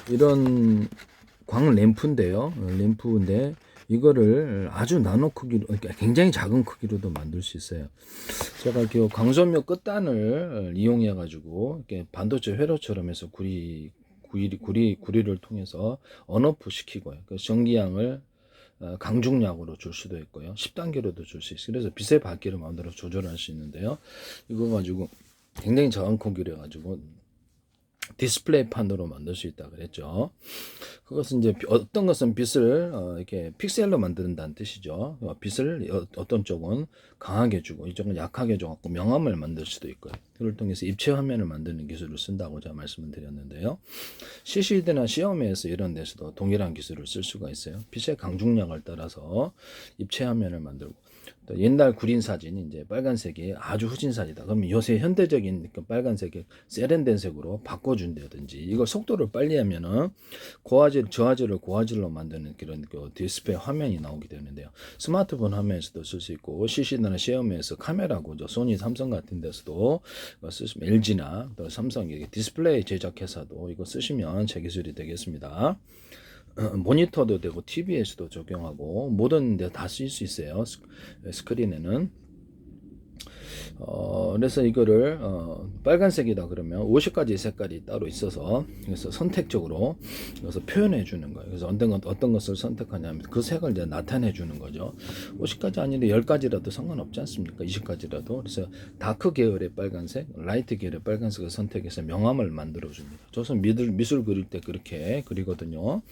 이런 광 램프인데요. 램프인데 이거를 아주 나노 크기로, 그러니까 굉장히 작은 크기로도 만들 수 있어요. 제가 그 광섬유 끝단을 이용해 가지고 이렇게 반도체 회로처럼 해서 구리를 통해서 언오프 시키고요. 그 전기양을 강중량으로 줄 수도 있고요. 10단계로도 줄 수 있어요. 그래서 빛의 밝기를 마음대로 조절할 수 있는데요. 이거 가지고 굉장히 저항 크기를 가지고 디스플레이 판으로 만들 수 있다 그랬죠. 그것은 이제 어떤 것은 빛을 이렇게 픽셀로 만든다는 뜻이죠. 빛을 어떤 쪽은 강하게 주고 이쪽은 약하게 줘갖고 명암을 만들 수도 있고요. 그걸 통해서 입체 화면을 만드는 기술을 쓴다고 제가 말씀을 드렸는데요. CCD나 시험에서 이런 데서도 동일한 기술을 쓸 수가 있어요. 빛의 강중량을 따라서 입체 화면을 만들고, 또 옛날 구린 사진이 이제 빨간색이 아주 후진사진이다. 그러면 요새 현대적인 그 빨간색이 세련된 색으로 바꿔준다든지, 이걸 속도를 빨리 하면은 저화질을 고화질로 만드는 그런 그 디스플레이 화면이 나오게 되는데요. 스마트폰 화면에서도 쓸 수 있고, CCD나 시험에서 카메라고 소니, 삼성 같은 데서도 쓰시면, LG나 또 삼성 디스플레이 제작 회사도 이거 쓰시면 제 기술이 되겠습니다. 모니터도 되고 TV에서도 적용하고 모든 데 다 쓸 수 있어요. 스크린에는. 그래서 이거를 빨간색이다 그러면 50가지 색깔이 따로 있어서, 그래서 선택적으로 그래서 표현해 주는 거예요. 그래서 어떤 것을 선택하냐면 그 색을 이제 나타내 주는 거죠. 50가지 아닌데 10가지라도 상관없지 않습니까? 20가지라도. 그래서 다크 계열의 빨간색, 라이트 계열의 빨간색을 선택해서 명암을 만들어 줍니다. 저는 미술 그릴 때 그렇게 그리거든요.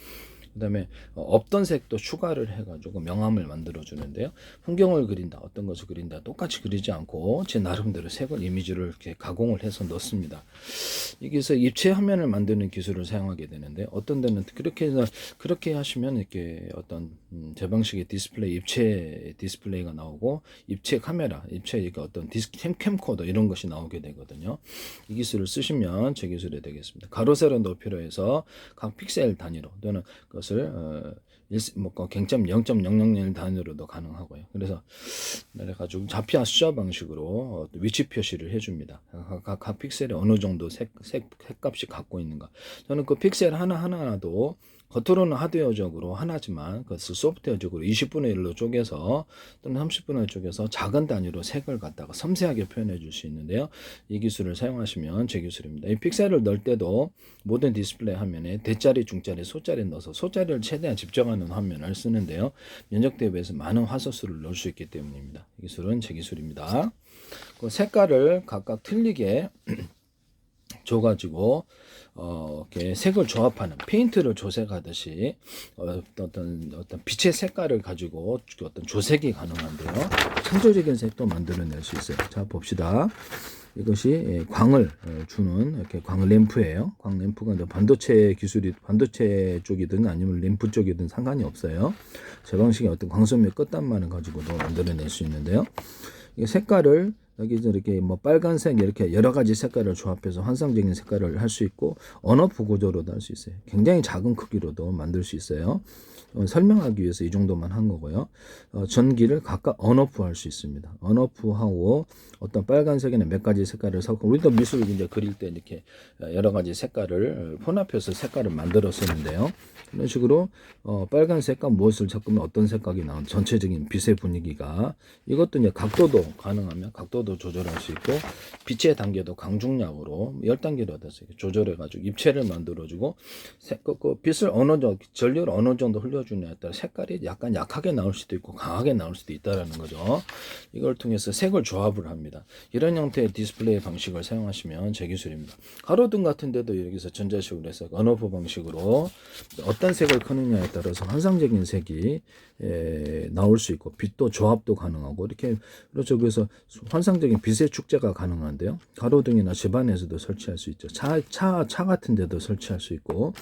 그 다음에 없던 색도 추가를 해가지고 명암을 만들어 주는데요. 풍경을 그린다, 어떤 것을 그린다, 똑같이 그리지 않고 제 나름대로 색을, 이미지를 이렇게 가공을 해서 넣습니다. 여기서 입체 화면을 만드는 기술을 사용하게 되는데, 어떤 데는 그렇게 하시면 이렇게 어떤 제 방식의 디스플레이, 입체 디스플레이가 나오고, 입체 카메라, 입체 어떤 캠코더 이런 것이 나오게 되거든요. 이 기술을 쓰시면 제 기술이 되겠습니다. 가로 세로 높이로 해서 각 픽셀 단위로, 또는 것을 갱점 0.001 단위로도 가능하고요. 그래서 가지고 좌표와 숫자 방식으로 위치 표시를 해줍니다. 각 픽셀에 어느 정도 색값이 갖고 있는가. 저는 그 픽셀 하나하나도 겉으로는 하드웨어적으로 하나지만 그것을 소프트웨어적으로 20분의 1로 쪼개서 또는 30분의 1 쪼개서 작은 단위로 색을 갖다가 섬세하게 표현해 줄 수 있는데요. 이 기술을 사용하시면 제 기술입니다. 이 픽셀을 넣을 때도 모든 디스플레이 화면에 대자리, 중자리, 소자리 넣어서 소자리를 최대한 집중하는 화면을 쓰는데요. 면적 대비해서 많은 화소수를 넣을 수 있기 때문입니다. 이 기술은 제 기술입니다. 그 색깔을 각각 틀리게 줘가지고 이렇게 색을 조합하는, 페인트를 조색하듯이 어떤 빛의 색깔을 가지고 어떤 조색이 가능한데요. 창조적인 색도 만들어낼 수 있어요. 자, 봅시다. 이것이 광을 주는 이렇게 광 램프예요. 광 램프가 반도체 기술이, 반도체 쪽이든 아니면 램프 쪽이든 상관이 없어요. 제 방식의 어떤 광섬유 끝단만을 가지고도 만들어낼 수 있는데요. 이 색깔을 여기서 이렇게 빨간색 이렇게 여러 가지 색깔을 조합해서 환상적인 색깔을 할 수 있고, 언어프 구조로도 할 수 있어요. 굉장히 작은 크기로도 만들 수 있어요. 설명하기 위해서 이 정도만 한 거고요. 전기를 각각 언오프 할 수 있습니다. 언오프하고 어떤 빨간색이나 몇 가지 색깔을 섞고, 우리도 미술 이제 그릴 때 이렇게 여러 가지 색깔을 혼합해서 색깔을 만들어 쓰는데요. 이런 식으로 빨간색과 무엇을 섞으면 어떤 색깔이 나온 전체적인 빛의 분위기가, 이것도 이제 각도도 가능하면 각도도 조절할 수 있고, 빛의 단계도 강중량으로 10단계로 조절해 가지고 입체를 만들어 주고, 빛을 어느 정도, 전류를 어느 정도 흘려주냐에 따라 색깔이 약간 약하게 나올 수도 있고 강하게 나올 수도 있다라는 거죠. 이걸 통해서 색을 조합을 합니다. 이런 형태의 디스플레이 방식을 사용하시면 제 기술입니다. 가로등 같은 데도 여기서 전자식으로 해서 언오프 방식으로 어떤 색을 켜느냐에 따라서 환상적인 색이 나올 수 있고, 빛도 조합도 가능하고, 이렇게 그렇죠. 그래서 환상적인 빛의 축제가 가능한데요. 가로등이나 집안에서도 설치할 수 있죠. 차 같은 데도 설치할 수 있고,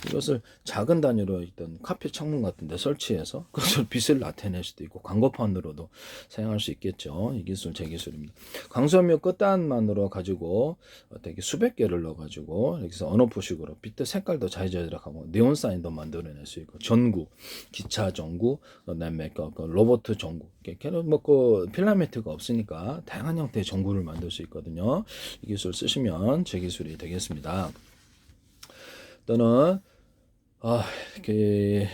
이것을 작은 단위로 있던 카페 창문 같은 데 설치해서 그것을 빛을 나타낼 수도 있고, 광고판으로도 사용할 수 있겠죠. 이 기술 제 기술입니다. 광섬유 끝단만으로 가지고 되게 수백 개를 넣어 가지고 여기서 언오프식으로 빛의 색깔도 자유자재하고 네온 사인도 만들어낼 수 있고, 전구, 기차 전구, 그다음에 로봇 전구, 걔는 그 필라멘트가 없으니까 다양한 형태의 전구를 만들 수 있거든요. 이 기술 쓰시면 제 기술이 되겠습니다. 또는 이렇게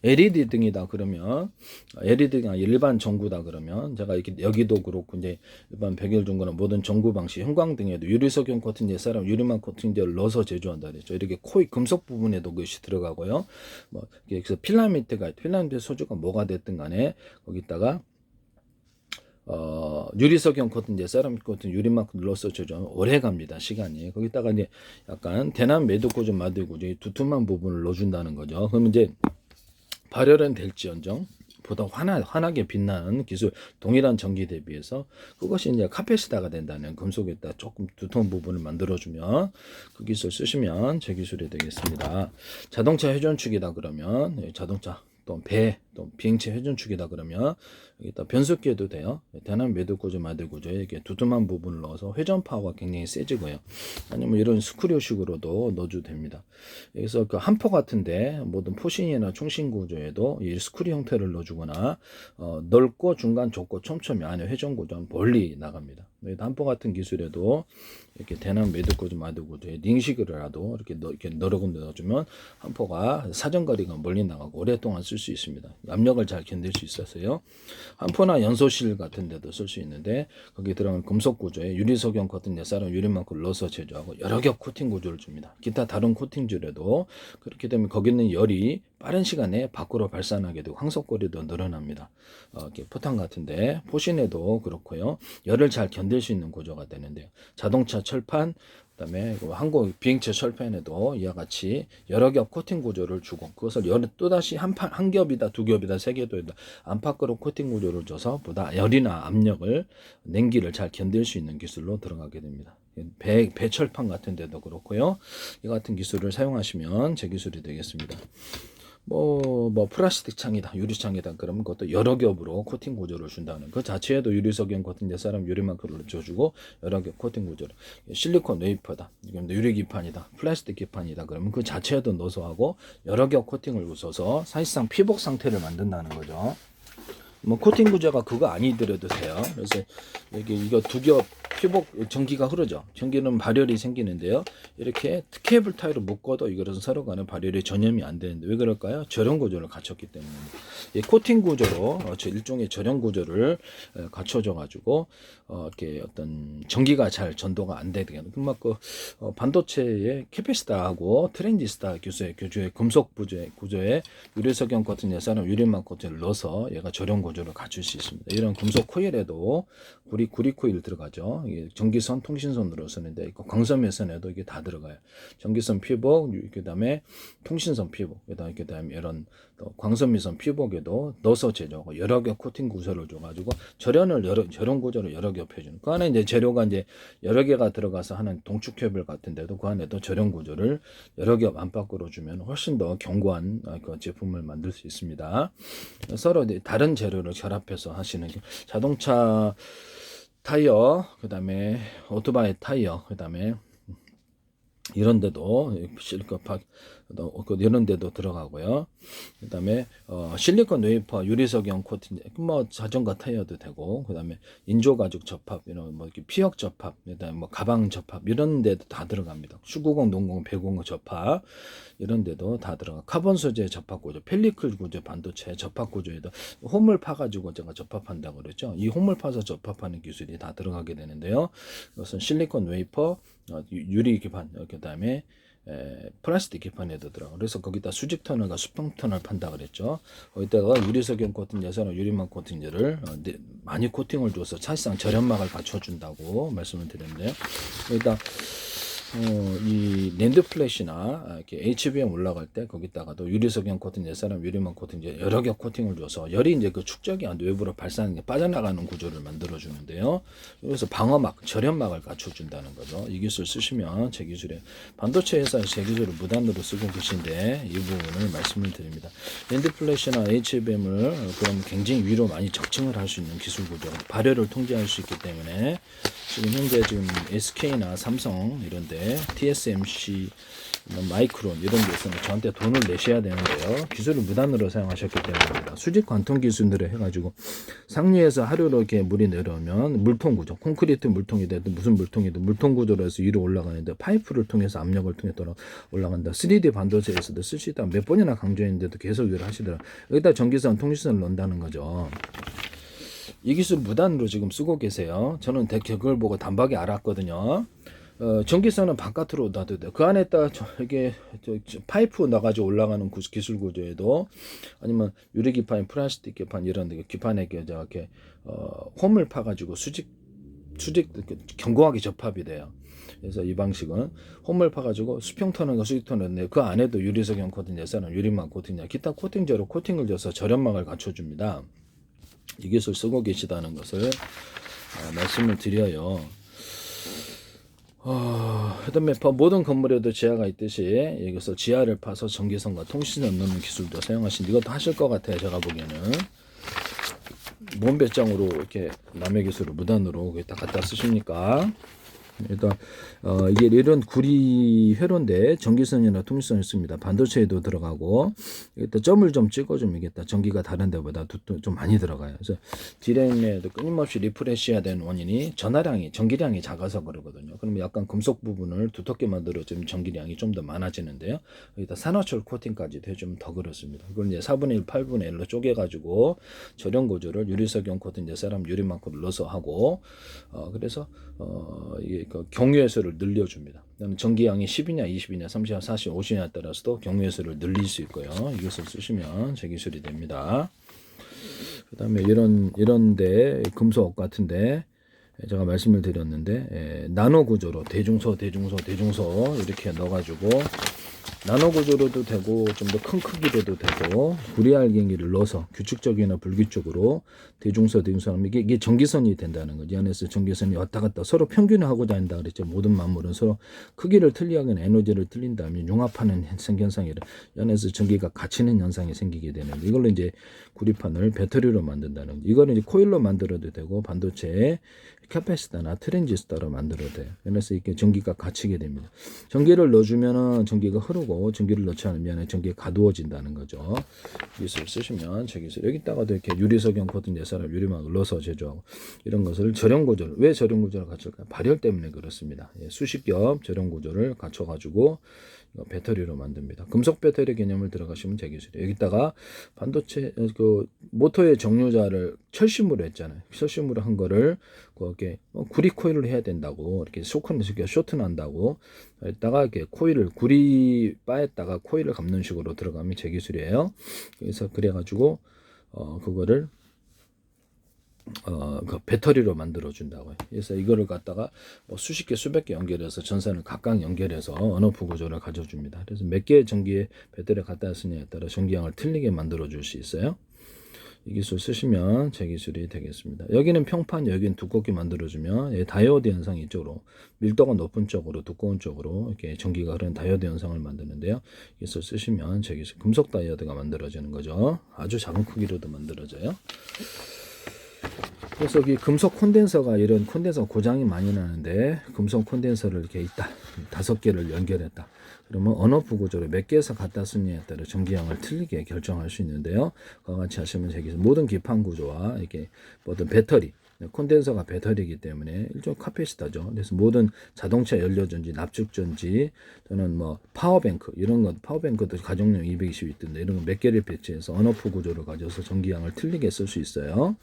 LED 등이다 그러면 LED가 일반 전구다 그러면 제가 이렇게 여기도 그렇고 이제 일반 백일 전구나 모든 전구 방식 형광등에도 유리석용 코팅제 사람 유리막 코팅제를 넣어서 제조한다 그랬죠. 이렇게 코일 금속 부분에도 그것이 들어가고요. 뭐 그래서 필라멘트 소주가 뭐가 됐든 간에 거기다가 유리석용 코팅제, 세라믹 코팅, 유리막 눌러서 제조하면 오래 갑니다. 시간이. 거기다가 이제 약간 대남 매듭고 좀 만들고 이제 두툼한 부분을 넣어준다는 거죠. 그러면 이제 발열은 될지언정 보다 환하게 빛나는 기술, 동일한 전기 대비해서 그것이 이제 카페시다가 된다는 금속에다 조금 두터운 부분을 만들어주면 그 기술 쓰시면 제 기술이 되겠습니다. 자동차 회전축이다 그러면 자동차 또 배, 또 비행체 회전축이다 그러면 여기다 변속기에도 돼요. 대남 매듭 구조 만들 구조에 이렇게 두툼한 부분을 넣어서 회전 파워가 굉장히 세지고요. 아니면 이런 스크류식으로도 넣어줘도 됩니다. 여기서 그 한포 같은데 모든 포신이나 충신 구조에도 이 스크류 형태를 넣어주거나 넓고 중간 좁고 촘촘히 안에 회전 구조는 멀리 나갑니다. 한포 같은 기술에도 이렇게 대남 매듭 구조 만들 구조에 링식으로라도 이렇게 여러 군데 넣어주면 한포가 사정거리가 멀리 나가고 오랫동안 쓸 수 있습니다. 압력을 잘 견딜 수 있어서요. 한포나 연소실 같은 데도 쓸 수 있는데 거기 들어간 금속 구조에 유리석용 같은 넷사람 유리만큼 넣어서 제조하고 여러 겹 코팅 구조를 줍니다. 기타 다른 코팅줄에도 그렇게 되면 거기 있는 열이 빠른 시간에 밖으로 발산하게 되고 항속거리도 늘어납니다. 이렇게 포탄 같은데 포신에도 그렇고요. 열을 잘 견딜 수 있는 구조가 되는데요. 자동차 철판 그다음에 항공 비행체 철판에도 이와 같이 여러 겹 코팅 구조를 주고 그것을 또다시 한 겹이다 두 겹이다 세 겹이다 안팎으로 코팅 구조를 줘서 보다 열이나 압력을 냉기를 잘 견딜 수 있는 기술로 들어가게 됩니다. 배철판 같은 데도 그렇고요. 이 같은 기술을 사용하시면 제 기술이 되겠습니다. 뭐 플라스틱 창이다 유리창이다 그러면 그것도 여러 겹으로 코팅 구조를 준다는 그 자체에도 유리석용 코팅 넷사람 유리마크를 줘주고 여러 겹 코팅 구조를 실리콘 웨이퍼다 유리 기판이다 플라스틱 기판이다 그러면 그 자체에도 넣어서 하고 여러 겹 코팅을 웃어서 사실상 피복 상태를 만든다는 거죠. 뭐 코팅 구조가 그거 아니더라도 돼요. 그래서 여기 이거 두 겹 피복 전기가 흐르죠. 전기는 발열이 생기는데요. 이렇게 케이블 타이로 묶어도 이것은 서로 간에 발열이 전염이 안 되는데 왜 그럴까요? 절연 구조를 갖췄기 때문에. 이 코팅 구조로 일종의 절연 구조를 갖춰져 가지고 이렇게 어떤 전기가 잘 전도가 안 되게 막 반도체의 캐패시터하고 트랜지스터 교조의 금속 구조에 유리석용 같은 예산은 유리막 코팅을 넣어서 얘가 절연 구조를 갖출 수 있습니다. 이런 금속 코일에도 구리 코일 들어가죠. 전기선, 통신선으로 쓰는데 광섬유선에도 이게 다 들어가요. 전기선 피복, 그다음에 통신선 피복, 그다음에 이런 광섬유선 피복에도 넣어서 제조하고 여러 겹 코팅 구조를 줘가지고 절연 구조를 여러 겹 해주는. 그 안에 이제 재료가 이제 여러 개가 들어가서 하는 동축 케이블 같은데도 그 안에도 절연 구조를 여러 겹 안팎으로 주면 훨씬 더 견고한 그 제품을 만들 수 있습니다. 서로 이제 다른 재료를 결합해서 하시는 자동차 타이어, 그 다음에 오토바이 타이어, 그 다음에 이런 데도 이런 데도 들어가고요. 그다음에 실리콘 웨이퍼 유리석용 코팅 뭐 자전거 타이어도 되고 그다음에 인조 가죽 접합 이런 뭐 이렇게 피혁 접합 그다음에 뭐 가방 접합 이런 데도 다 들어갑니다. 수구공, 농공, 배공 접합 이런 데도 다 들어가. 카본 소재 접합 구조, 펠리클 구조 반도체 접합 구조에도 홈을 파 가지고 제가 접합한다고 그랬죠. 이 홈을 파서 접합하는 기술이 다 들어가게 되는데요. 이것은 실리콘 웨이퍼 유리 기판 그다음에 플라스틱 기판에도 들어가. 그래서 거기다 수직 터널과 수평 터널 판다 그랬죠. 거기다가 유리석용 코팅 예산은 유리막 코팅제를 많이 코팅을 줘서 사실상 절연막을 갖춰준다고 말씀을 드렸는데요. 거기다 이 랜드 플래시나 이렇게 HBM 올라갈 때 거기다가도 유리석용 코팅 예산은 유리막 코팅제 여러 겹 코팅을 줘서 열이 이제 그 축적이 안 돼 외부로 발산이 빠져나가는 구조를 만들어 주는데요. 그래서 방어막, 절연막을 갖춰준다는 거죠. 이 기술 쓰시면 제 기술에 반도체 회사에서 제 기술을 무단으로 쓰고 계신데 이 부분을 말씀을 드립니다. 랜드 플래시나 HBM을 그럼 굉장히 위로 많이 적층을 할 수 있는 기술 구조, 발열을 통제할 수 있기 때문에 지금 현재 SK나 삼성 이런데 게 TSMC, 마이크론 이런 게 있으면 저한테 돈을 내셔야 되는데요. 기술을 무단으로 사용하셨기 때문입니다. 수직 관통 기술들을 해가지고 상류에서 하류로 이렇게 물이 내려오면 물통 구조, 콘크리트 물통이 되든 무슨 물통이든 물통 구조로 해서 위로 올라가는데 파이프를 통해서 압력을 통해 올라간다. 3D 반도체에서도 쓸 수 있다. 몇 번이나 강조했는데도 계속 이걸 하시더라고요. 여기다 전기선, 통신선을 넣는다는 거죠. 이 기술 무단으로 지금 쓰고 계세요. 저는 그걸 보고 단박에 알았거든요. 전기선은 바깥으로 놔도 돼요. 그 안에다 이게 파이프 나가지고 올라가는 기술 구조에도 아니면 유리 기판, 플라스틱 기판 이런 데 기판에 이렇게 홈을 파가지고 수직 견고하게 접합이 돼요. 그래서 이 방식은 홈을 파가지고 수평 터널과 수직 터널인데 그 안에도 유리석형 코팅, 예산은 유리막 코팅이나 기타 코팅제로 코팅을 줘서 절연막을 갖춰줍니다. 이 기술 쓰고 계시다는 것을 말씀을 드려요. 그다음에 모든 건물에도 지하가 있듯이 여기서 지하를 파서 전기선과 통신선 넣는 기술도 사용하신 이것도 하실 것 같아요. 제가 보기에는 뭔 배짱으로 이렇게 남의 기술을 무단으로 다 갖다 쓰십니까? 일단 이게 이런 구리 회로인데 전기선이나 통신선이 있습니다. 반도체에도 들어가고 일단 점을 좀 찍어주면 이겠다. 전기가 다른 데보다 좀 많이 들어가요. 그래서 디램에도 끊임없이 리프레시해야 되는 원인이 전기량이 작아서 그러거든요. 그러면 약간 금속 부분을 두텁게 만들어주면 전기량이 좀 더 많아지는데요. 여기다 산화철 코팅까지 해주면 더 그렇습니다. 이걸 이제 4분의 1, 8분의 1로 쪼개가지고 절연 구조를 유리석형 코팅 이제 사람 유리만큼 넣어서 하고 그래서 이게 그 경유해수를 늘려줍니다. 전기량이 10이냐 20이냐 30이냐 40이냐 50이냐에 따라서도 경유해수를 늘릴 수 있고요. 이것을 쓰시면 제 기술이 됩니다. 그 다음에 이런데 금속 같은데 제가 말씀을 드렸는데 나노 구조로 대중소 이렇게 넣어가지고 나노 구조로도 되고 좀 더 큰 크기로도 되고 구리알갱이를 넣어서 규칙적이나 불규칙적으로 대중소하면 이게 전기선이 된다는 거죠. 이 안에서 전기선이 왔다 갔다 서로 평균을 하고자 한다 그랬죠. 모든 만물은 서로 크기를 틀리하거나 에너지를 틀린다면 융합하는 현상이라 이 안에서 전기가 갇히는 현상이 생기게 되는데 이걸로 이제 구리판을 배터리로 만든다는 거죠. 이거는 이제 코일로 만들어도 되고 반도체에 캐파시터나 트랜지스터로 만들어도 돼요. 그래서 이렇게 전기가 갇히게 됩니다. 전기를 넣어주면은 전기가 흐르고 전기를 넣지 않으면 전기가 가두어진다는 거죠. 기술 쓰시면 제 기술 여기다가도 이렇게 유리석형 코팅 예사를 유리막을 넣어서 제조하고 이런 것을 절연 구조를 왜 절연 구조를 갖출까요? 발열 때문에 그렇습니다. 수십 겹 절연 구조를 갖춰가지고 배터리로 만듭니다. 금속 배터리 개념을 들어가시면 제 기술이에요. 여기다가 반도체 그 모터의 정류자를 철심으로 했잖아요. 철심으로 한 거를 그렇게 구리 코일을 해야 된다고 이렇게 쇼트 난다고 여기다가 이렇게 코일을 구리 바에다가 코일을 감는 식으로 들어가면 제 기술이에요. 그래서 그래가지고 그거를 그 배터리로 만들어 준다고요. 그래서 이거를 갖다가 수십 개, 수백 개 연결해서 전선을 각각 연결해서 언어프 구조를 가져줍니다. 그래서 몇 개의 전기에 배터리를 갖다 쓰냐에 따라 전기량을 틀리게 만들어 줄 수 있어요. 이 기술 쓰시면 제 기술이 되겠습니다. 여기는 평판, 여기는 두껍게 만들어주면 다이오드 현상이 이쪽으로 밀도가 높은 쪽으로 두꺼운 쪽으로 이렇게 전기가 흐르는 다이오드 현상을 만드는데요. 이 기술 쓰시면 제 기술 금속 다이오드가 만들어지는 거죠. 아주 작은 크기로도 만들어져요. 그래서 이 금속 콘덴서가 이런 콘덴서 고장이 많이 나는데 금속 콘덴서를 이렇게 있다 5개를 연결했다 그러면 언어프 구조를 몇 개에서 갖다 쓰느냐에 따라 전기량을 틀리게 결정할 수 있는데요. 그와 같이 하시면 되겠습니다. 모든 기판 구조와 이렇게 모든 배터리 콘덴서가 배터리이기 때문에 일종 카패시터죠. 그래서 모든 자동차 연료전지, 납축전지 또는 뭐 파워뱅크 이런 것 파워뱅크도 가정용 220 있던데 이런 거 몇 개를 배치해서 언어프 구조를 가져서 전기량을 틀리게 쓸 수 있어요.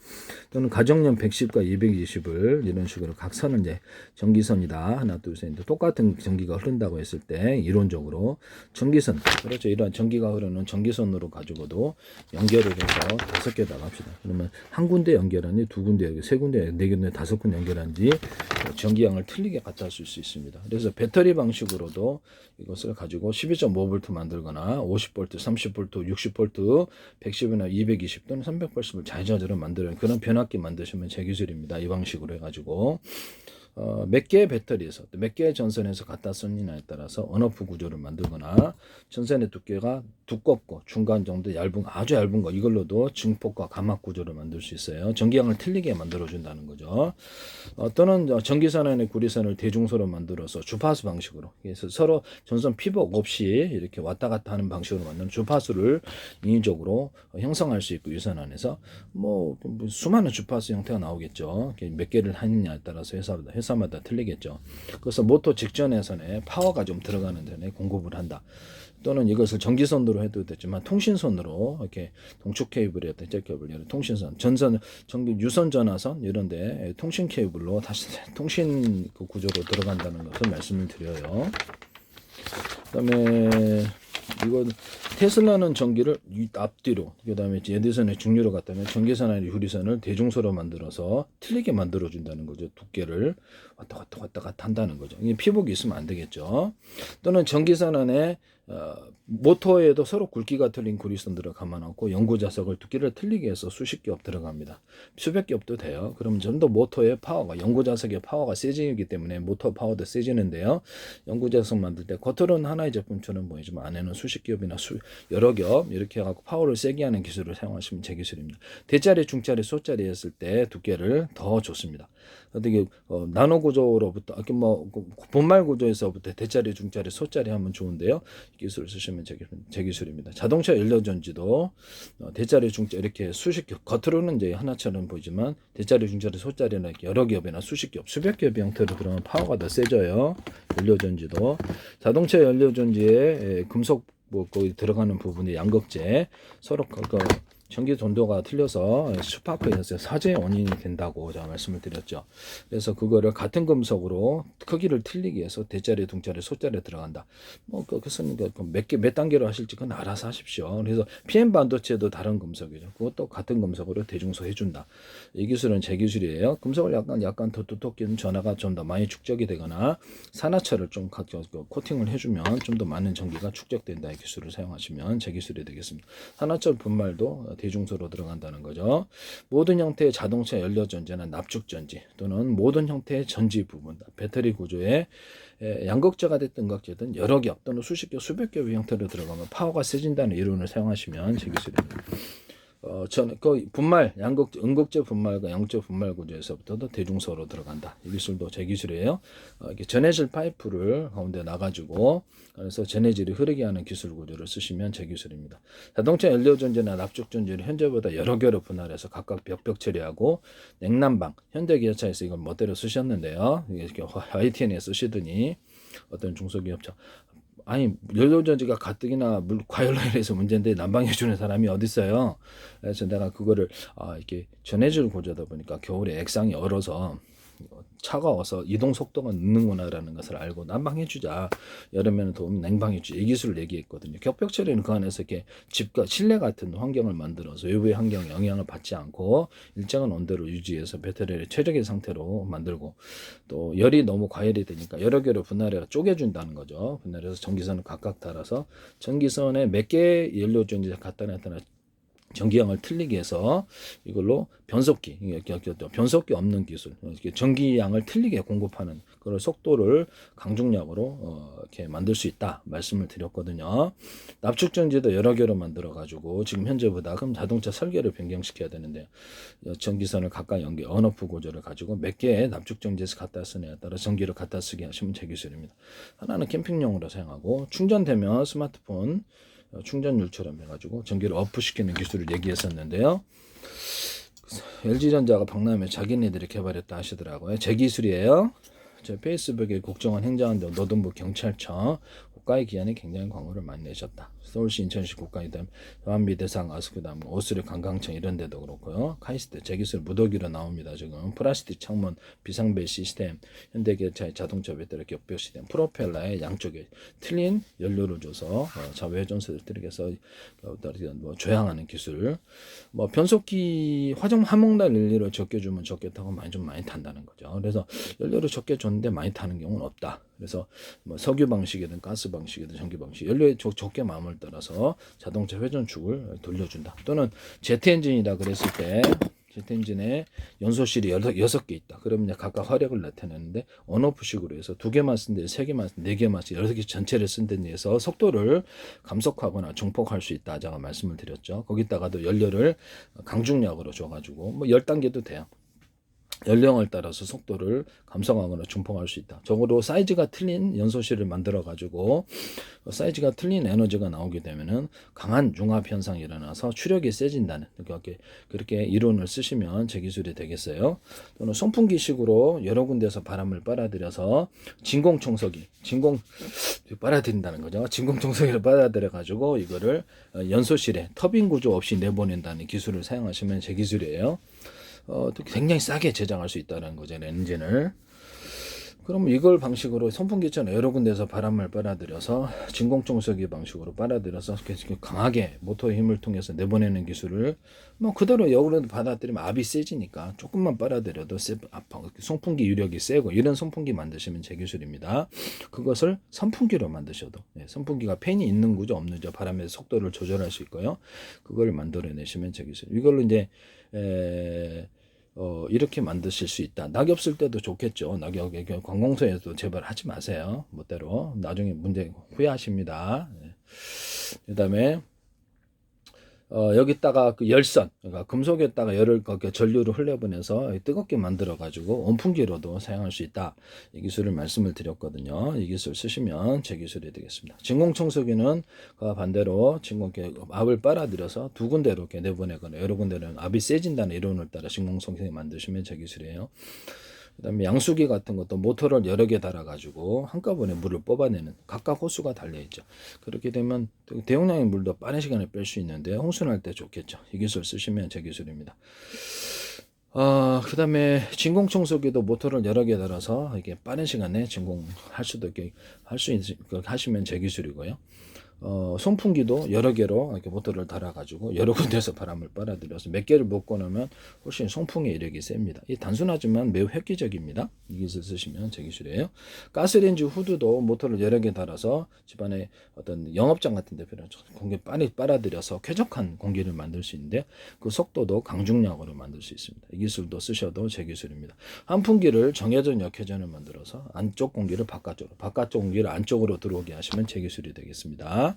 또는 가정용 110과 220을 이런 식으로 각 선을 이제 전기선이다 하나 둘 셋 똑같은 전기가 흐른다고 했을 때 이론적으로 전기선 그렇죠. 이러한 전기가 흐르는 전기선으로 가지고도 연결을 해서 5개 나갑시다. 그러면 한 군데 연결하니 두 군데 세 군데 네 군데 5군데 연결한지 전기량을 틀리게 갖다 쓸 수 있습니다. 그래서 배터리 방식으로도 이것을 가지고 12.5V 만들거나 50V, 30V, 60V, 110이나 220 또는 380을 자유자재로 만드는 그런 변압기 만드시면 제 기술입니다. 이 방식으로 해가지고 몇 개의 배터리에서 또 몇 개의 전선에서 갖다 쓰느냐에 따라서 언오프 구조를 만들거나 전선의 두께가 두껍고 중간 정도 얇은 아주 얇은 거 이걸로도 증폭과 감압 구조를 만들 수 있어요. 전기량을 틀리게 만들어 준다는 거죠. 또는 전기선안의 구리선을 대중소로 만들어서 주파수 방식으로 그래서 서로 전선 피복 없이 이렇게 왔다 갔다 하는 방식으로 만드는 주파수를 인위적으로 형성할 수 있고 유선 안에서 뭐 수많은 주파수 형태가 나오겠죠. 몇 개를 하느냐에 따라서 회사마다 틀리겠죠. 그래서 모터 직전에선에 파워가 좀 들어가는 데에 공급을 한다. 또는 이것을 전기선으로 해도 되지만 통신선으로 이렇게 동축 케이블이었던 케이블, 통신선, 전선, 유선 전화선 이런데 통신 케이블로 다시 통신 그 구조로 들어간다는 것을 말씀을 드려요. 그다음에 이거 테슬라는 전기를 앞뒤로 그다음에 에디슨의 중류로 갔다면 전기선이나 유리선을 대중소로 만들어서 틀리게 만들어 준다는 거죠. 두께를 왔다 갔다 한다는 거죠. 이게 피복이 있으면 안 되겠죠. 또는 전기선 안에 모터에도 서로 굵기가 틀린 구리선들을 감아놓고 연구자석을 두께를 틀리게 해서 수십 겹 들어갑니다. 수백 겹도 돼요. 그럼 좀 더 모터의 파워가 연구자석의 파워가 세지기 때문에 모터 파워도 세지는데요. 연구자석 만들 때 겉으로는 하나의 제품처럼 보이지만 안에는 수십 겹이나 여러 겹 이렇게 해갖고 파워를 세게 하는 기술을 사용하시면 제 기술입니다. 대짜리, 중짜리, 소짜리 했을 때 두께를 더 줬습니다. 어떻게 나노 구조로부터 뭐 본말 구조에서부터 대짜리, 중짜리, 소짜리 하면 좋은데요. 기술을 쓰시면 제 기술입니다. 자동차 연료전지도 대짜리, 중짜리 이렇게 수십 겹 겉으로는 이제 하나처럼 보이지만 대짜리, 중짜리, 소짜리나 이렇게 여러 겹이나 수십 겹, 수백 겹의 형태로 들어가면 파워가 더 세져요. 연료전지도 자동차 연료전지에 금속 뭐 거기 들어가는 부분이 양극재 서로 전기 전도가 틀려서 스파크에서 화재의 원인이 된다고 제가 말씀을 드렸죠. 그래서 그거를 같은 금속으로 크기를 틀리기 위해서 대짜리, 중짜리, 소짜리에 들어간다. 뭐 그것은 몇 단계로 하실지 그건 알아서 하십시오. 그래서 PM 반도체도 다른 금속이죠. 그것도 같은 금속으로 대중소 해준다. 이 기술은 제 기술이에요. 금속을 약간 더 두텁게 전하가 좀 더 많이 축적이 되거나 산화철을 좀 코팅을 해주면 좀 더 많은 전기가 축적된다. 이 기술을 사용하시면 제 기술이 되겠습니다. 산화철 분말도 대중소로 들어간다는 거죠. 모든 형태의 자동차 연료전지나 납축전지 또는 모든 형태의 전지 부분, 배터리 구조에 양극재가 됐든 음극재든 여러 겹 또는 수십 겹, 수백 겹의 형태로 들어가면 파워가 세진다는 이론을 사용하시면 제 기술입니다. 그 분말, 음극재 분말과 양극재 분말 구조에서부터도 대중소로 들어간다. 이 기술도 제 기술이에요. 이렇게 전해질 파이프를 가운데 놔가지고 그래서 전해질이 흐르게 하는 기술 구조를 쓰시면 제 기술입니다. 자동차 연료전지나 납축전지를 현재보다 여러 개로 분할해서 각각 벽 처리하고 냉난방, 현대기아차에서 이걸 멋대로 쓰셨는데요. 이렇게 YTN에 쓰시더니 어떤 중소기업자 아니 연료전지가 가뜩이나 과열로에서 문제인데 난방해주는 사람이 어디 있어요? 그래서 내가 그거를 이렇게 전해질 구조다 보니까 겨울에 액상이 얼어서 차가워서 이동 속도가 늦는구나라는 것을 알고 난방해주자. 여름에는 더우면 냉방해주자. 이 기술을 얘기했거든요. 격벽 처리는 그 안에서 이렇게 집과 실내 같은 환경을 만들어서 외부의 환경에 영향을 받지 않고 일정한 온도를 유지해서 배터리를 최적의 상태로 만들고 또 열이 너무 과열이 되니까 여러 개로 분할해서 쪼개준다는 거죠. 분할해서 전기선을 각각 달아서 전기선에 몇 개의 연료전지가 갖다 놨다나 전기량을 틀리게 해서 이걸로 변속기 없는 기술, 전기량을 틀리게 공급하는 그런 속도를 강중량으로 이렇게 만들 수 있다 말씀을 드렸거든요. 납축전지도 여러 개로 만들어 가지고 지금 현재보다 그럼 자동차 설계를 변경시켜야 되는데 전기선을 각각 연결 언오프 구조를 가지고 몇 개의 납축전지에서 갖다 쓰느냐에 따라 전기를 갖다 쓰게 하시면 제 기술입니다. 하나는 캠핑용으로 사용하고 충전되면 스마트폰 충전율처럼 해가지고 전기를 업시키는 기술을 얘기했었는데요. LG전자가 박람회 자기네들이 개발했다 하시더라고요. 제 기술이에요. 제 페이스북에 국정원 행정안전 노동부 경찰청 국가의 기관에 굉장히 광고를 많이 내셨다. 서울시 인천시 국가이담 대한미대상 아스크담 오스리 관광청 이런 데도 그렇고요. 카이스트 제 기술 무더기로 나옵니다. 지금 플라스틱 창문 비상벨 시스템 현대기아차의 자동차 배터리 격벽 시스템 프로펠러의 양쪽에 틀린 연료를 줘서 자외전선을 들이켜서 뭐 조향하는 기술 뭐 변속기 화목날 연료를 적게 주면 적게 타고 좀 많이 탄다는 거죠. 그래서 연료를 적게 줬는데 많이 타는 경우는 없다. 그래서 뭐 석유 방식이든 가스 방식이든 전기 방식 연료에 적게 마음을 따라서 자동차 회전축을 돌려준다. 또는 제트 엔진이라 그랬을 때 히트 엔진에 연소실이 6개 있다. 그러면 이제 각각 화력을 나타내는데 온오프식으로 해서 2개만 쓴데 3개만 쓴데 4개만 쓴데 6개 전체를 쓴 데 해서 속도를 감속하거나 중폭할 수 있다. 제가 말씀을 드렸죠. 거기다가도 연료를 강중량으로 줘가지고 뭐 10단계도 돼요. 연령을 따라서 속도를 감속하거나 중폭할 수 있다. 적어도 사이즈가 틀린 연소실을 만들어 가지고 사이즈가 틀린 에너지가 나오게 되면은 강한 융합 현상이 일어나서 추력이 세진다는 그렇게 이론을 쓰시면 제 기술이 되겠어요. 또는 송풍기식으로 여러 군데서 바람을 빨아들여서 진공청소기 빨아들인다는 거죠. 진공청소기를 빨아들여 가지고 이거를 연소실에 터빈 구조 없이 내보낸다는 기술을 사용하시면 제 기술이에요. 굉장히 싸게 제작할 수 있다는 거죠, 엔진을. 그럼 이걸 방식으로 선풍기처럼 여러 군데서 바람을 빨아들여서 진공청소기 방식으로 빨아들여서 강하게 모터의 힘을 통해서 내보내는 기술을 뭐 그대로 역으로 받아들이면 압이 세지니까 조금만 빨아들여도 송풍기 유력이 세고 이런 선풍기 만드시면 제 기술입니다. 그것을 선풍기로 만드셔도 선풍기가 팬이 있는 구조 없는 구조 바람의 속도를 조절할 수 있고요. 그걸 만들어내시면 제 기술. 이걸로 이제 이렇게 만드실 수 있다. 낙엽 쓸 때도 좋겠죠. 낙엽 관공서에도 제발 하지 마세요. 멋대로 나중에 문제 후회하십니다. 그다음에 여기다가 그 열선, 그러니까 금속에다가 열을 전류를 흘려보내서 뜨겁게 만들어 가지고 온풍기로도 사용할 수 있다. 이 기술을 말씀을 드렸거든요. 이 기술 쓰시면 제 기술이 되겠습니다. 진공청소기는 반대로 압을 빨아들여서 2군데로 이렇게 내보내거나 여러 군데는 압이 세진다는 이론을 따라 진공청소기 만드시면 제 기술이에요. 그다음에 양수기 같은 것도 모터를 여러 개 달아가지고 한꺼번에 물을 뽑아내는 각각 호수가 달려있죠. 그렇게 되면 대용량의 물도 빠른 시간에 뺄 수 있는데 홍수날 때 좋겠죠. 이 기술 쓰시면 제 기술입니다. 그다음에 진공청소기도 모터를 여러 개 달아서 이게 빠른 시간에 진공할 수도 있게 하시면 제 기술이고요. 송풍기도 여러 개로 이렇게 모터를 달아가지고 여러 군데서 바람을 빨아들여서 몇 개를 묶고 나면 훨씬 송풍의 이력이 셉니다. 이 단순하지만 매우 획기적입니다. 이 기술 쓰시면 제 기술이에요. 가스레인지 후드도 모터를 여러 개 달아서 집안에 어떤 영업장 같은 데 공기 빨리 빨아들여서 쾌적한 공기를 만들 수 있는데 그 속도도 강중량으로 만들 수 있습니다. 이 기술도 쓰셔도 제 기술입니다. 환풍기를 정해진 역회전을 만들어서 안쪽 공기를 바깥쪽 공기를 안쪽으로 들어오게 하시면 제 기술이 되겠습니다.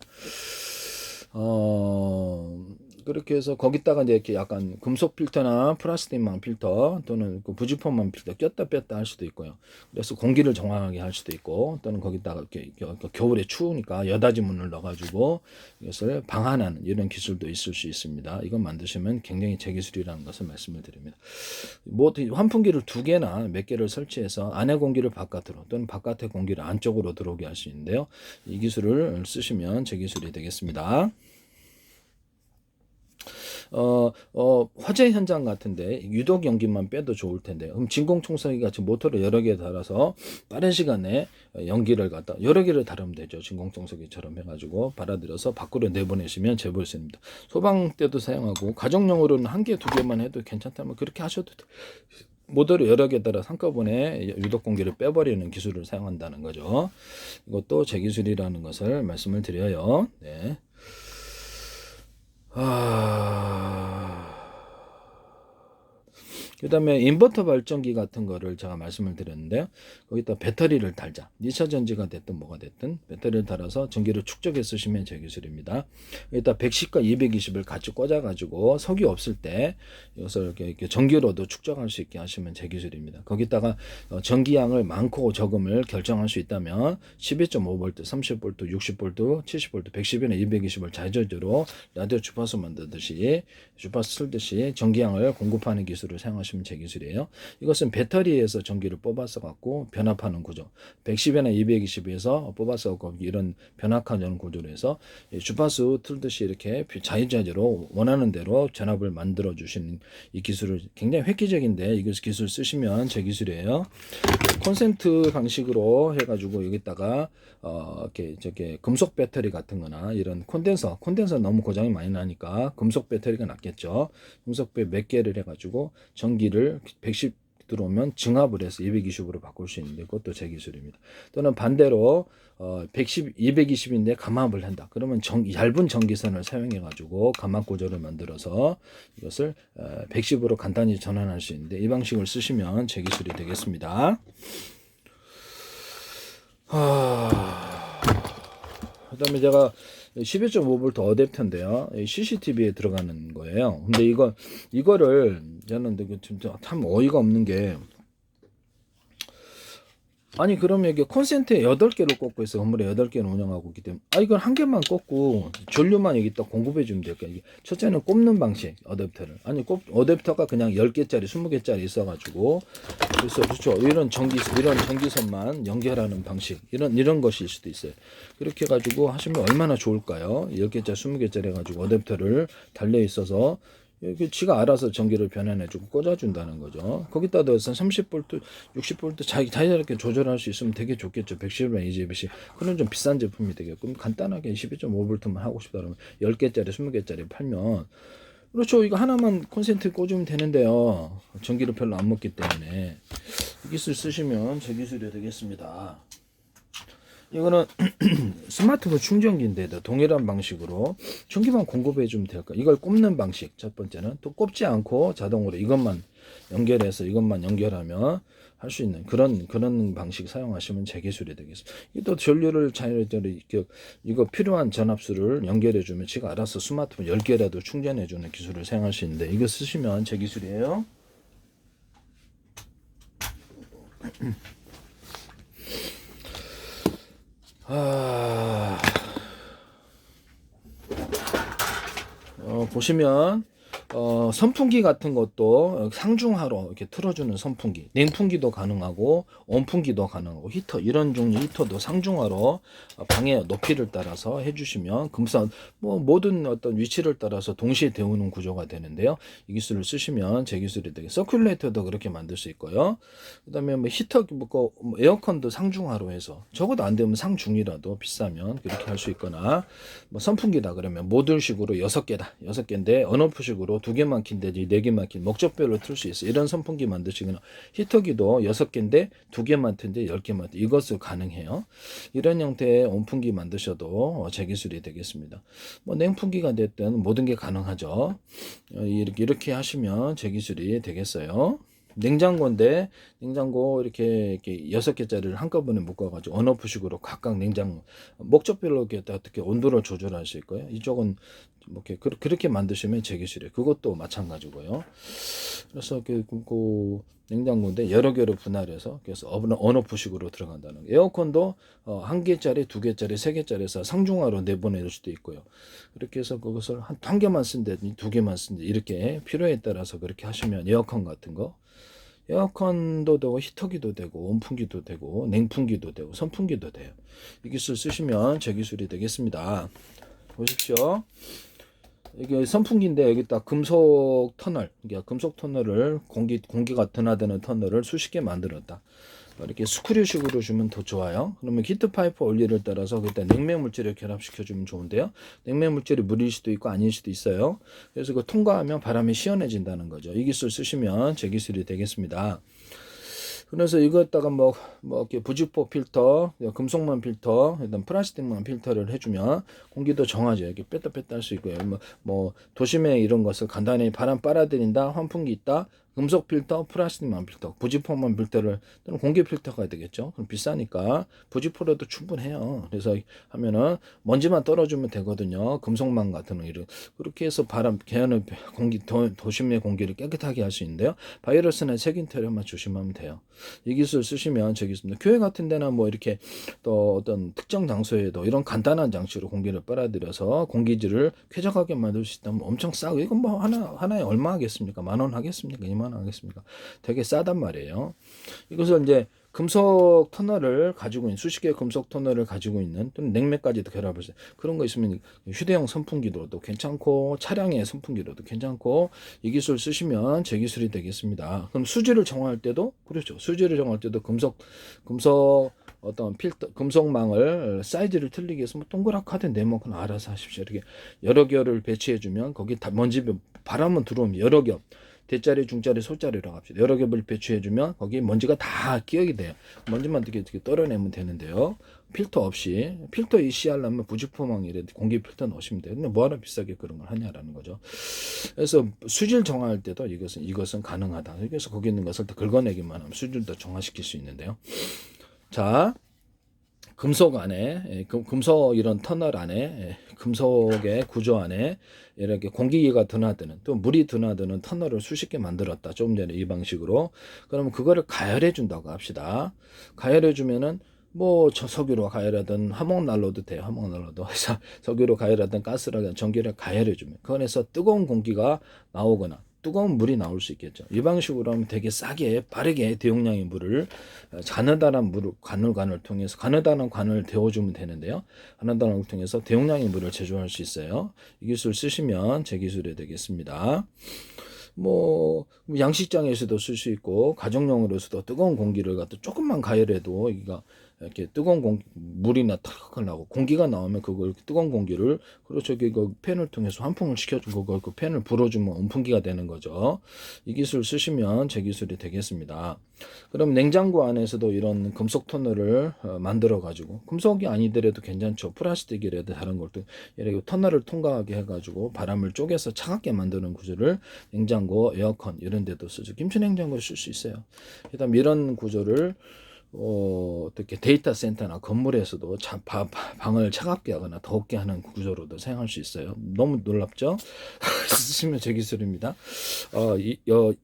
그렇게 해서 거기다가 이제 이렇게 약간 금속 필터나 플라스틱망 필터 또는 그 부직포망 필터 꼈다 뺐다 할 수도 있고요. 그래서 공기를 정확하게 할 수도 있고 또는 거기다가 이렇게 겨울에 추우니까 여닫이 문을 넣어가지고 이것을 방한하는 이런 기술도 있을 수 있습니다. 이건 만드시면 굉장히 제 기술이라는 것을 말씀을 드립니다. 뭐 환풍기를 2개나 몇 개를 설치해서 안의 공기를 바깥으로 또는 바깥의 공기를 안쪽으로 들어오게 할 수 있는데요. 이 기술을 쓰시면 제 기술이 되겠습니다. 화재 현장 같은데 유독 연기만 빼도 좋을 텐데 그럼 진공청소기가 지금 모터를 여러 개 달아서 빠른 시간에 연기를 갖다 여러 개를 달으면 되죠. 진공청소기처럼 해가지고 받아들여서 밖으로 내보내시면 제볼 수 있습니다. 소방 때도 사용하고 가정용으로는 1개, 2개만 해도 괜찮다면 그렇게 하셔도 돼요. 모터를 여러 개 따라 한꺼번에 유독 공기를 빼버리는 기술을 사용한다는 거죠. 이것도 제 기술이라는 것을 말씀을 드려요. 네. 그 다음에 인버터 발전기 같은 거를 제가 말씀을 드렸는데요. 거기다 배터리를 달자. 2차 전지가 됐든 뭐가 됐든 배터리를 달아서 전기를 축적해 쓰시면 제 기술입니다. 여기다 110과 220을 같이 꽂아가지고 석유 없을 때 이것을 이렇게 전기로도 축적할 수 있게 하시면 제 기술입니다. 거기다가 전기양을 많고 적음을 결정할 수 있다면 12.5V, 30V, 60V, 70V, 110이나 220을 자유저주로 라디오 주파수 만들듯이 주파수 틀듯이 전기양을 공급하는 기술을 사용하시면 제 기술이에요. 이것은 배터리에서 전기를 뽑아서 갖고 변압하는 구조. 110이나 220에서 뽑아서 갖고 이런 변압하는 구조로 해서 주파수 틀듯이 이렇게 자유자재로 원하는 대로 전압을 만들어 주시는 이 기술을 굉장히 획기적인데 이 기술 쓰시면 제 기술이에요. 콘센트 방식으로 해가지고 여기다가 이렇게 금속 배터리 같은 거나 이런 콘덴서 너무 고장이 많이 나니까 금속 배터리가 낫겠죠. 금속 배 몇 개를 해가지고 전기를 110 들어오면 증압을 해서 220으로 바꿀 수 있는데 그것도 제 기술입니다. 또는 반대로 220인데 감압을 한다. 그러면 얇은 전기선을 사용해 가지고 감압 구조를 만들어서 이것을 110으로 간단히 전환할 수 있는데 이 방식을 쓰시면 제 기술이 되겠습니다. 그다음에 제가 12.5V 어댑터인데요. CCTV에 들어가는 거예요. 근데 이거를 저는 참 어이가 없는 게, 아니 그러면 이게 콘센트에 8개를 꽂고 있어. 건물에 8개를 운영하고 있기 때문에 이걸 한 개만 꽂고 전류만 여기 딱 공급해 주면 될까? 이게 첫째는 꼽는 방식 어댑터를, 아니 어댑터가 그냥 10개짜리 20개짜리 있어 가지고, 그래서 그렇죠. 이런 전기선만 연결하는 방식, 이런 것일 수도 있어요. 그렇게 해 가지고 하시면 얼마나 좋을까요? 10개짜리 20개짜리 해 가지고 어댑터를 달려 있어서 이게 지가 알아서 전기를 변환해주고 꽂아준다는 거죠. 거기다 넣어서 30V, 60V 자기자기렇게 조절할 수 있으면 되게 좋겠죠. 110이나 EGBC. 그런 좀 비싼 제품이 되게끔 간단하게 12.5V만 하고 싶다 그러면 10개짜리, 20개짜리 팔면, 그렇죠. 이거 하나만 콘센트 꽂으면 되는데요. 전기를 별로 안 먹기 때문에 이 기술 쓰시면 제 기술이 되겠습니다. 이거는 스마트폰 충전기인데도 동일한 방식으로 전기만 공급해 주면 될까? 이걸 꼽는 방식. 첫 번째는 또 꼽지 않고 자동으로 이것만 연결해서 이것만 연결하면 할 수 있는 그런 방식 사용하시면 제 기술이 되겠습니다. 또 전류를 이거 필요한 전압수를 연결해 주면 지가 알아서 스마트폰 10개라도 충전해 주는 기술을 사용할 수 있는데 이거 쓰시면 제 기술이에요. 보시면 선풍기 같은 것도 상중하로 이렇게 틀어주는 선풍기, 냉풍기도 가능하고 온풍기도 가능하고 히터, 이런 종류 히터도 상중하로 방의 높이를 따라서 해주시면 모든 어떤 위치를 따라서 동시에 데우는 구조가 되는데요. 이 기술을 쓰시면 제 기술이 되게, 서큘레이터도 그렇게 만들 수 있고요. 그다음에 히터, 에어컨도 상중하로 해서 적어도 안 되면 상중이라도 비싸면 그렇게 할 수 있거나, 선풍기다 그러면 모듈식으로 6개인데 언오프식으로 2개만 킨데지 4개만 킨 목적별로 틀 수 있어요. 이런 선풍기 만드시거나, 히터기도 6개인데 2개만 튼데 10개만 튼, 이것을 가능해요. 이런 형태의 온풍기 만드셔도 제 기술이 되겠습니다. 냉풍기가 됐든 모든 게 가능하죠. 이렇게 하시면 제 기술이 되겠어요. 냉장고인데 냉장고 이렇게 6개짜리를 한꺼번에 묶어가지고 언오프식으로 각각 냉장고 목적별로 이렇게 어떻게 온도를 조절할 수 있고요. 이쪽은 이렇게 그렇게 만드시면 제 기술이에요. 그것도 마찬가지고요. 그래서 그 냉장고인데 여러 개로 분할해서 그래서 언오프식으로 들어간다는 거예요. 에어컨도 1개짜리, 2개짜리, 3개짜리에서 상중하로 내보낼 수도 있고요. 그렇게 해서 그것을 한 개만 쓴다든지 2개만 쓴다, 이렇게 필요에 따라서 그렇게 하시면 에어컨 같은 거, 에어컨도 되고 히터기도 되고 온풍기도 되고 냉풍기도 되고 선풍기도 돼요. 이 기술 쓰시면 제 기술이 되겠습니다. 보십시오. 이게 선풍기인데 여기다 금속 터널, 금속 터널을 공기가 드나드는 터널을 수십 개 만들었다. 이렇게 스크류식으로 주면 더 좋아요. 그러면 히트 파이프 원리를 따라서 그때 냉매 물질을 결합시켜 주면 좋은데요. 냉매 물질이 물일 수도 있고 아닐 수도 있어요. 그래서 그 통과하면 바람이 시원해진다는 거죠. 이 기술 쓰시면 제 기술이 되겠습니다. 그래서 이거에다가 이렇게 부직포 필터, 금속만 필터, 일단 플라스틱만 필터를 해주면 공기도 정화죠. 이렇게 뺐다 할 수 있고요. 도심에 이런 것을 간단히 바람 빨아들인다, 환풍기 있다, 금속 필터, 플라스틱만 필터, 부직포만 필터를, 또는 공기 필터가 되겠죠. 그럼 비싸니까 부직포로도 충분해요. 그래서 하면은 먼지만 떨어주면 되거든요. 금속망 같은 거 그렇게 해서 개연을 도심의 공기를 깨끗하게 할 수 있는데요. 바이러스나 세균테러만 조심하면 돼요. 이 기술 쓰시면 제 기술입니다. 교회 같은 데나 이렇게 또 어떤 특정 장소에도 이런 간단한 장치로 공기를 빨아들여서 공기질을 쾌적하게 만들 수 있다면 엄청 싸고, 이건 하나에 얼마 하겠습니까? 10,000원 하겠습니까? 20,000원 하겠습니까? 되게 싸단 말이에요. 이것을 이제 금속 터널을 가지고 있는, 수십 개의 금속 터널을 가지고 있는, 또는 냉매까지도 결합을 해서 그런 거 있으면 휴대용 선풍기로도 괜찮고 차량의 선풍기로도 괜찮고, 이 기술 쓰시면 제 기술이 되겠습니다. 그럼 수질을 정할 때도 그렇죠. 수질을 정할 때도 금속 어떤 필터, 금속망을 사이즈를 틀리게 해서 동그랗게 하든 네모건 알아서 하십시오. 이렇게 여러 겹을 배치해 주면 거기 먼지 바람은 들어오면 여러 겹 대자리, 중자리, 소자리라고 합시다. 여러 겹을 배치해주면 거기 먼지가 다 끼억이 돼요. 먼지만 이렇게 떨어내면 되는데요. 필터 없이, 필터 이시하려면 부직포망이래 공기 필터 넣으시면 돼요. 근데 뭐하러 비싸게 그런 걸 하냐라는 거죠. 그래서 수질 정화할 때도 이것은 가능하다. 그래서 거기 있는 것을 더 긁어내기만 하면 수질도 정화시킬 수 있는데요. 자, 금속 안에, 금속 이런 터널 안에, 금속의 구조 안에 이렇게 공기가 드나드는, 또 물이 드나드는 터널을 수십 개 만들었다. 조금 전에 이 방식으로. 그러면 그거를 가열해 준다고 합시다. 가열해 주면은 뭐 저 석유로 가열하든 화목난로도 돼요. 화목난로도 석유로 가열하든 가스라든 전기를 가열해 주면 그거에서 뜨거운 공기가 나오거나 뜨거운 물이 나올 수 있겠죠. 이 방식으로 하면 되게 싸게 빠르게 대용량의 물을 가느다란 관을 통해서 가느다란 관을 데워주면 되는데요. 가느다란 관을 통해서 대용량의 물을 제조할 수 있어요. 이 기술 쓰시면 제 기술이 되겠습니다. 뭐 양식장에서도 쓸 수 있고 가정용으로서도 뜨거운 공기를 갖다 조금만 가열해도 여기가 이렇게 뜨거운 물이나 탁 나고 공기가 나오면 그걸 뜨거운 공기를 그렇죠 그 팬을 통해서 환풍을 시켜주고 그 팬을 불어주면 온풍기가 되는 거죠. 이 기술 쓰시면 제 기술이 되겠습니다. 그럼 냉장고 안에서도 이런 금속 터널을 만들어 가지고 금속이 아니더라도 괜찮죠. 플라스틱이라도 다른 것도 이렇게 터널을 통과하게 해가지고 바람을 쪼개서 차갑게 만드는 구조를 냉장고, 에어컨 이런 데도 쓰죠. 김치냉장고를 쓸 수 있어요. 그다음 이런 구조를 어떻게 데이터 센터나 건물에서도 방을 차갑게 하거나 덥게 하는 구조로도 사용할 수 있어요. 너무 놀랍죠? 쓰시면 제 기술입니다.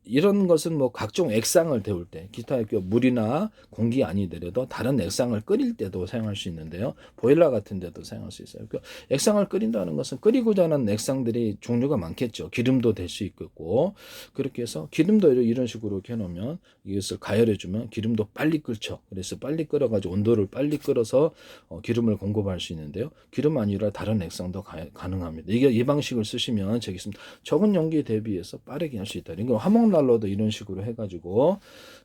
이런 것은 뭐 각종 액상을 데울 때, 기타 물이나 공기 아니더라도 다른 액상을 끓일 때도 사용할 수 있는데요. 보일러 같은 데도 사용할 수 있어요. 액상을 끓인다는 것은 끓이고자 하는 액상들이 종류가 많겠죠. 기름도 될 수 있고, 그렇게 해서 기름도 이런 식으로 이렇게 해놓으면 이것을 가열해주면 기름도 빨리 끓죠. 그래서 빨리 끓여가지고 온도를 빨리 끌어서 기름을 공급할 수 있는데요. 기름 아니라 다른 액상도 가능합니다. 이게 이 방식을 쓰시면 되겠습니다. 적은 용기 대비해서 빠르게 할 수 있다. 그러니까 화목난로도 이런 식으로 해가지고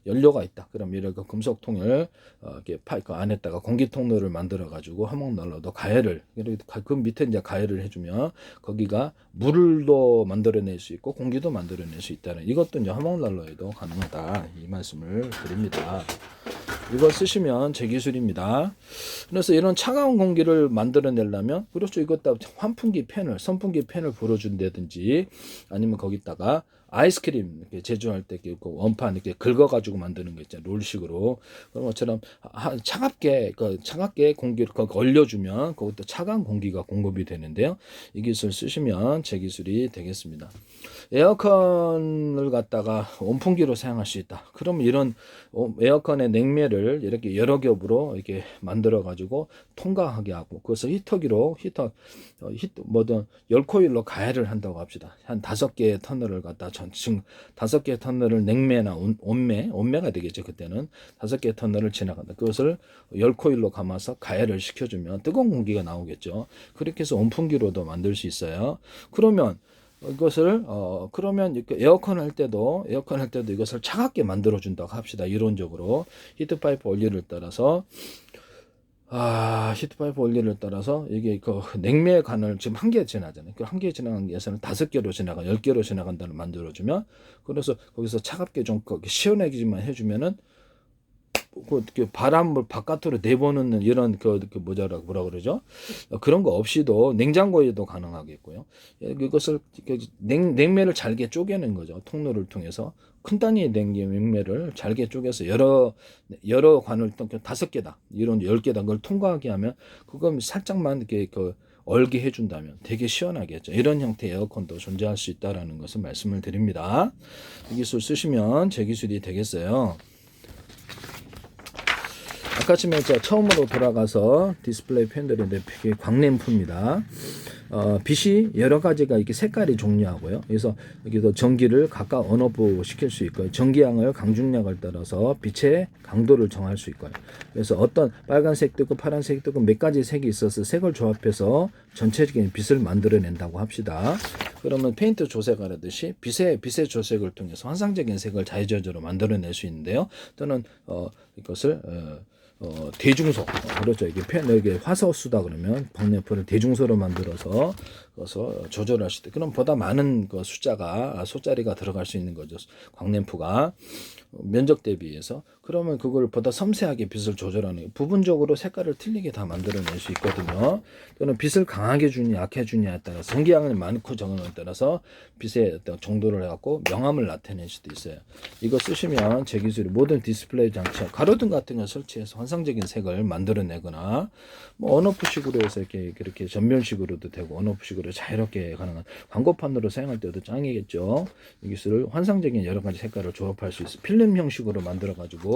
연료가 있다. 그럼 이렇게 금속통을 이렇게 그 안에다가 공기 통로를 만들어가지고 화목난로도 가열을 그 밑에 이제 가열을 해주면 거기가 물도 만들어낼 수 있고 공기도 만들어낼 수 있다는 이것도 이제 화목난로에도 가능하다. 이 말씀을 드립니다. 이거 쓰시면 제 기술입니다. 그래서 이런 차가운 공기를 만들어내려면 그렇죠. 이것도 환풍기 팬을 선풍기 팬을 불어준다든지 아니면 거기다가 아이스크림 이렇게 제조할 때 원판 이렇게 긁어가지고 만드는 거 있잖아요. 롤식으로 그런 것처럼 차갑게 공기를 얼려주면 그것도 차가운 공기가 공급이 되는데요. 이 기술 쓰시면 제 기술이 되겠습니다. 에어컨을 갖다가 온풍기로 사용할 수 있다. 그럼 이런 에어컨의 냉매를 이렇게 여러 겹으로 이렇게 만들어 가지고 통과하게 하고 그것을 히터기로 뭐든 10코일로 가열을 한다고 합시다. 한 5개의 터널을 갖다 전층 5개의 터널을 냉매나 온매가 되겠죠. 그때는 5개의 터널을 지나간다. 그것을 10코일로 감아서 가열을 시켜주면 뜨거운 공기가 나오겠죠. 그렇게 해서 온풍기로도 만들 수 있어요. 그러면 이것을 그러면 에어컨 할 때도 이것을 차갑게 만들어 준다고 합시다. 이론적으로 히트파이프 원리를 따라서 이게 그 냉매 관을 지금 1개 지나잖아요. 그 1개 지나간 게에서는 5개로 지나가 10개로 지나간다는 만들어 주면 그래서 거기서 차갑게 좀 시원하게만 해 주면은 그 바람을 바깥으로 내보내는 이런 뭐라 그러죠? 그런 거 없이도 냉장고에도 가능하겠고요. 이것을 냉매를 잘게 쪼개는 거죠. 통로를 통해서 큰 단위의 냉매를 잘게 쪼개서 여러 관을 5개다, 이런 10개다 그걸 통과하게 하면 그건 살짝만 이렇게 얼게 해준다면 되게 시원하겠죠. 이런 형태의 에어컨도 존재할 수 있다라는 것을 말씀을 드립니다. 이 기술 쓰시면 제 기술이 되겠어요. 아까 전에 처음으로 돌아가서 디스플레이 팬들인데 광램프입니다. 빛이 여러 가지가 이렇게 색깔이 종류하고요. 그래서 여기서 전기를 각각 온오프 시킬 수 있고요. 전기량을 강중량을 따라서 빛의 강도를 정할 수 있고요. 그래서 어떤 빨간색도 있고 파란색도 있고 몇 가지 색이 있어서 색을 조합해서 전체적인 빛을 만들어낸다고 합시다. 그러면 페인트 조색을 하듯이 빛의 조색을 통해서 환상적인 색을 자유자재로 만들어낼 수 있는데요. 또는 이것을 대중소, 그렇죠. 이게 이게 화소수다 그러면 광램프를 대중소로 만들어서 그래서 조절할 수 있다. 그럼 보다 많은 그 숫자가 소자리가 들어갈 수 있는 거죠. 광램프가 면적 대비해서. 그러면 그걸 보다 섬세하게 빛을 조절하는 거예요. 부분적으로 색깔을 틀리게 다 만들어낼 수 있거든요. 또는 빛을 강하게 주냐 약해 주냐에 따라서 전기량을 많고 적은에 따라서 빛의 어떤 정도를 해갖고 명암을 나타낼 수도 있어요. 이거 쓰시면 제 기술이 모든 디스플레이 장치, 가로등 같은 걸 설치해서 환상적인 색을 만들어내거나 뭐 언오프식으로 해서 이렇게 전면식으로도 되고 언오프식으로 자유롭게 가능한 광고판으로 사용할 때도 짱이겠죠. 이 기술을 환상적인 여러 가지 색깔을 조합할 수 있어. 필름 형식으로 만들어 가지고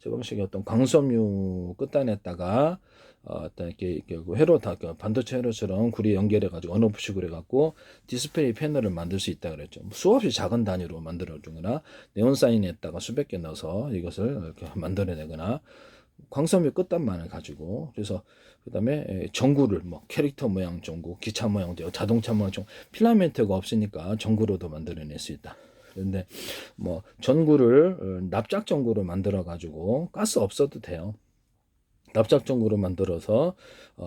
저 방식의 어떤 광섬유 끝단에다가 어떤 이렇게 회로 다 반도체 회로처럼 구리 연결해 가지고 언오프식으로 해 갖고 디스플레이 패널을 만들 수 있다 그랬죠. 수없이 작은 단위로 만들어 주거나 네온 사인에다가 수백 개 넣어서 이것을 이렇게 만들어내거나 광섬유 끝단만을 가지고 그래서 그다음에 전구를 뭐 캐릭터 모양 전구, 기차 모양 전구, 자동차 모양 전구, 필라멘트가 없으니까 전구로도 만들어낼 수 있다. 그런데 뭐 전구를 납작 전구로 만들어 가지고 가스 없어도 돼요. 납작 전구로 만들어서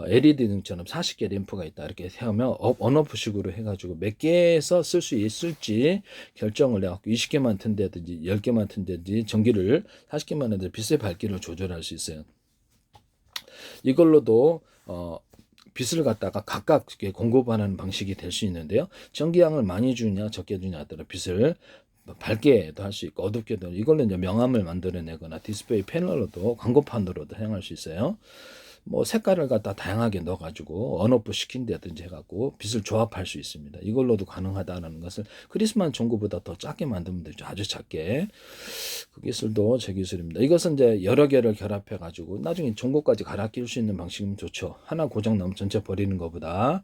LED 등처럼 40개 램프가 있다 이렇게 세우면 언오프식으로 해가지고 몇 개에서 쓸 수 있을지 결정을 해갖고 20개만 튼다든지 10개만 튼다든지 전기를 40개만 해도 빛의 밝기를 조절할 수 있어요. 이걸로도 빛을 갖다가 각각 공급하는 방식이 될 수 있는데요. 전기량을 많이 주냐 적게 주냐에 따라 빛을 밝게도 할 수 있고 어둡게도 이걸로 이제 명암을 만들어내거나 디스플레이 패널로도 광고판으로도 사용할 수 있어요. 뭐 색깔을 갖다 다양하게 넣어가지고 언오프 시킨다든지 해갖고 빛을 조합할 수 있습니다. 이걸로도 가능하다는 것을 크리스만 전구보다 더 작게 만들면 되죠. 아주 작게. 그 기술도 제 기술입니다. 이것은 이제 여러 개를 결합해가지고 나중에 전구까지 갈아 끼울 수 있는 방식이면 좋죠. 하나 고장 나면 전체 버리는 것보다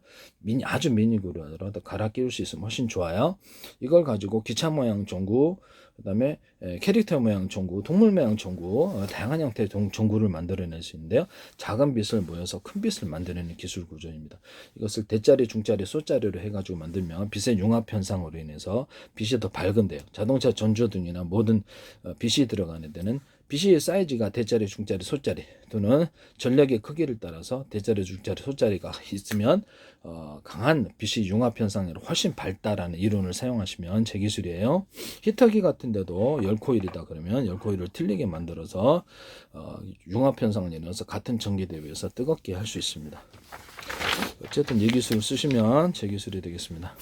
아주 미니구로라도 갈아 끼울 수 있으면 훨씬 좋아요. 이걸 가지고 기차 모양 전구, 그 다음에 캐릭터 모양 전구, 동물 모양 전구, 다양한 형태의 전구를 만들어낼 수 있는데요. 작은 빛을 모여서 큰 빛을 만들어내는 기술 구조입니다. 이것을 대자리, 중자리, 소자리로 해가지고 만들면 빛의 융합 현상으로 인해서 빛이 더 밝은데요. 자동차 전조등이나 모든 빛이 들어가는 데는 빛의 사이즈가 대자리, 중자리, 소자리 또는 전력의 크기를 따라서 대자리, 중자리, 소자리가 있으면 강한 빛의 융합 현상으로 훨씬 밝다라는 이론을 사용하시면 제 기술이에요. 히터기 같은 데도 열코일이다 그러면 열코일을 틀리게 만들어서 융합 현상을 일어나서 같은 전기 대비해서 뜨겁게 할 수 있습니다. 어쨌든 이 기술을 쓰시면 제 기술이 되겠습니다.